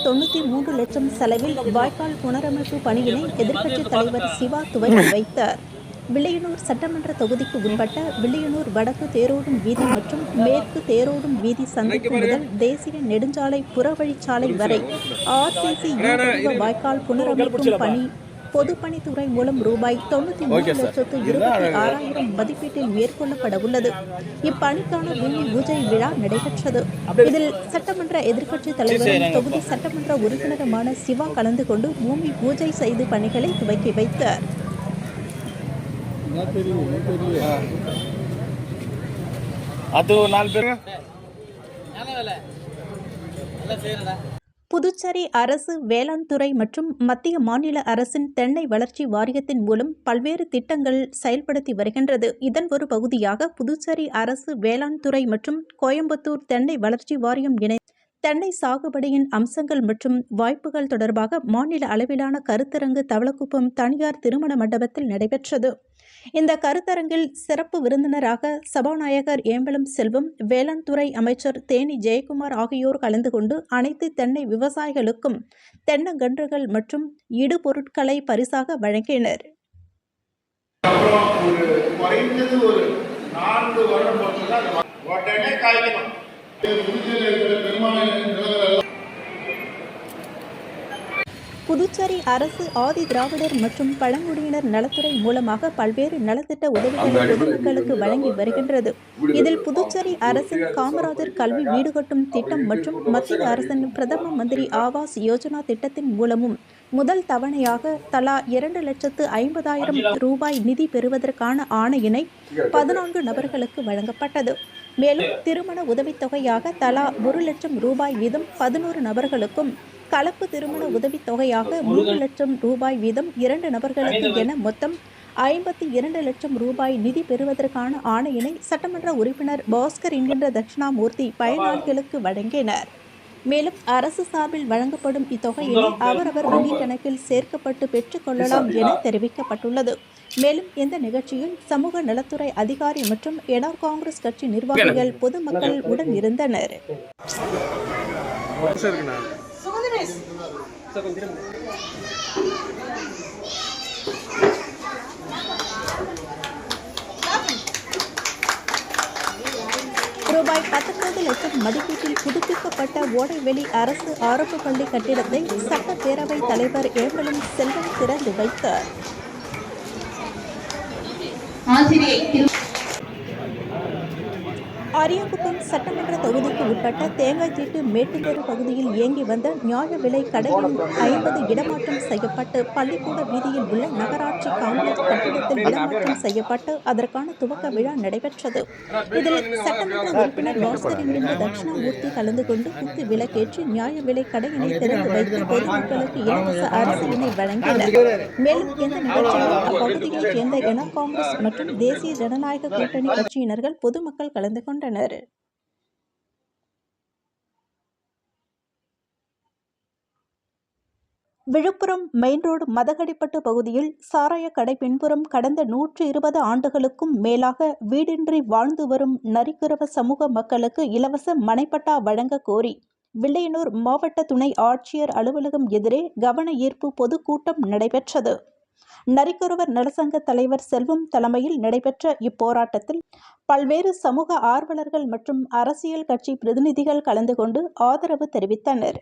93 லட்சம் செலவில் வாய்க்கால் புனரமைப்பு பணியினை எதிர்க்கட்சித் தலைவர் சிவா துவக்கி வைத்தார். வில்லியனூர் சட்டமன்ற தொகுதிக்கு உட்பட்ட வில்லியனூர் வடக்கு தேரோடும் வீதி மற்றும் மேற்கு தேரோடும் வீதி சந்திப்பு முதல் தேசிய நெடுஞ்சாலை புறவழிச்சாலை வரை RCC வாய்க்கால் புனரமைக்கும் பணி பொதுப்பணித்துறை மூலம் ரூபாய் 93,26,000 மதிப்பீட்டில் மேற்கொள்ளப்பட உள்ளது. இப்பணிக்கான பூமி பூஜை விழா நடைபெற்றது. இதில் சட்டமன்ற எதிர்க்கட்சித் தலைவரும் தொகுதி சட்டமன்ற உறுப்பினருமான சிவா கலந்து கொண்டு பூமி பூஜை செய்து பணிகளை துவக்கி வைத்தார். புதுச்சேரி அரசு வேளாண் துறை மற்றும் மத்திய மாநில அரசின் தென்னை வளர்ச்சி வாரியத்தின் மூலம் பல்வேறு திட்டங்கள் செயல்படுத்தி வருகின்றது. இதன் ஒரு பகுதியாக புதுச்சேரி அரசு வேளாண் துறை மற்றும் கோயம்புத்தூர் தென்னை வளர்ச்சி வாரியம் இணைந்து தென்னை சாகுபடியின் அம்சங்கள் மற்றும் வாய்ப்புகள் தொடர்பாக மாநில அளவிலான கருத்தரங்கு தவளக்குப்பம் தனியார் திருமண மண்டபத்தில் நடைபெற்றது. இந்த கருத்தரங்கில் சிறப்பு விருந்தினராக சபாநாயகர் ஏம்பலம் செல்வம், வேளாண் துறை அமைச்சர் தேனி ஜெயக்குமார் ஆகியோர் கலந்து கொண்டு அனைத்து தென்னை விவசாயிகளுக்கும் தென்னங்கன்றுகள் மற்றும் இடுபொருட்களை பரிசாக வழங்கினர். புதுச்சேரி அரசு ஆதி திராவிடர் மற்றும் பழங்குடியினர் நலத்துறை மூலமாக பல்வேறு நலத்திட்ட உதவிகளை பொதுமக்களுக்கு வழங்கி வருகின்றது. இதில் புதுச்சேரி அரசின் காமராஜர் கல்வி வீடு கட்டும் திட்டம் மற்றும் மத்திய அரசின் பிரதம மந்திரி ஆவாஸ் யோஜனா திட்டத்தின் மூலமும் முதல் தவணையாக தலா 2,50,000 ரூபாய் நிதி பெறுவதற்கான ஆணையினை 14 நபர்களுக்கு வழங்கப்பட்டது. மேலும் திருமண உதவித்தொகையாக தலா 1 லட்சம் ரூபாய் வீதம் 11 நபர்களுக்கும், கலப்பு திருமண உதவித்தொகையாக 3 லட்சம் ரூபாய் வீதம் 2 நபர்களுக்கு என மொத்தம் 52 லட்சம் ரூபாய் நிதி பெறுவதற்கான ஆணையினை சட்டமன்ற உறுப்பினர் பாஸ்கர் என்கின்ற தட்சிணாமூர்த்தி பயனாளிகளுக்கு வழங்கினர். மேலும் அரசு சார்பில் வழங்கப்படும் இத்தொகையினை அவரவர் வங்கிக் கணக்கில் சேர்க்கப்பட்டு பெற்றுக் கொள்ளலாம் என தெரிவிக்கப்பட்டுள்ளது. மேலும் இந்த நிகழ்ச்சியில் சமூக நலத்துறை அதிகாரி மற்றும் என்ஆர் காங்கிரஸ் கட்சி நிர்வாகிகள் பொதுமக்கள் உடன் இருந்தனர். ரூபாய் 19 லட்சம் மதிப்பீட்டில் புதுப்பிக்கப்பட்ட ஓடைவெளி அரசு ஆரம்ப பள்ளி கட்டிடத்தை சட்டப்பேரவைத் தலைவர் ஏம்பலம் செல்வம் திறந்து வைத்தார். அரியாங்குப்பம் சட்டமன்ற தொகுதிக்கு உட்பட்ட தேங்காய்தீட்டு மேட்டுத்தெரு பகுதியில் இயங்கி வந்த நியாய விலை கடையில் 50 இடமாற்றம் செய்யப்பட்டு பள்ளிக்கூட வீதியில் உள்ள நகராட்சி காங்கிரஸ் கட்டிடத்தில் இடமாற்றம் செய்யப்பட்டு அதற்கான துவக்க விழா நடைபெற்றது. இதில் சட்டமன்ற உறுப்பினர் பாஸ்கர் என்கின்ற தட்சிணாமூர்த்தி கலந்து கொண்டு குத்து விளக்கேற்றி நியாய விலை கடையினை திறந்து வைத்து பொதுமக்களுக்கு இலவச அரிசியினை வழங்கினர். மேலும் இந்த நிகழ்ச்சியில் அப்பகுதியைச் சேர்ந்த என்ஆர் காங்கிரஸ் மற்றும் தேசிய ஜனநாயக கூட்டணி கட்சியினர்கள் பொதுமக்கள் கலந்து கொண்டனர். விழுப்புரம் மெயின் ரோடு மதகடிப்பட்டு பகுதியில் சாராய கடை பின்புறம் கடந்த 120 ஆண்டுகளுக்கும் மேலாக வீடின்றி வாழ்ந்து வரும் நரிக்குறவ சமூக மக்களுக்கு இலவச மனைப்பட்டா வழங்க கோரி வில்லியனூர் மாவட்ட துணை ஆட்சியர் அலுவலகம் எதிரே கவன ஈர்ப்பு பொதுக்கூட்டம் நடைபெற்றது. நரிக்குறவர் நலசங்க தலைவர் செல்வம் தலைமையில் நடைபெற்ற இப்போராட்டத்தில் பல்வேறு சமூக ஆர்வலர்கள் மற்றும் அரசியல் கட்சி பிரதிநிதிகள் கலந்து கொண்டு ஆதரவு தெரிவித்தனர்.